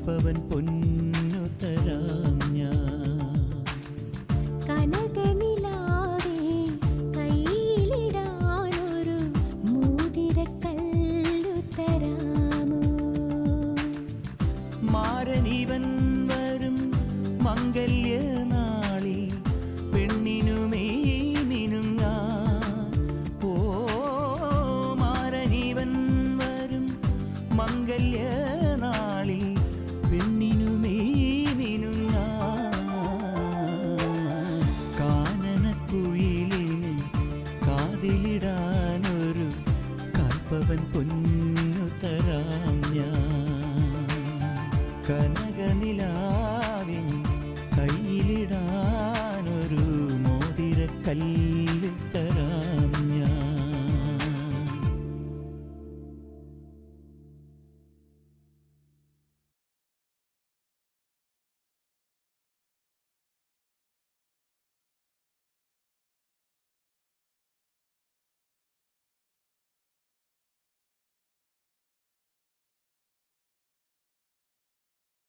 കാൽപ്പവൻ പൊന്നു തരാം ഞാൻ. കനകനിലാവേ കയ്യിലിടാനൊരു മോതിരക്കല്ലു തരാമോ? മാരനിവൻ വരും മംഗല്യനാളിൽ പെണ്ണിനുമേ മിനുങ്ങാൻ. ഓ മാരനിവൻ വരും മംഗല്യനാളിൽ പെണ്ണിനുമേ മിനുങ്ങാൻ. കാനനക്കുയിലിന് കാതിലിടാനൊരു കാൽപ്പവൻ പൊന്നു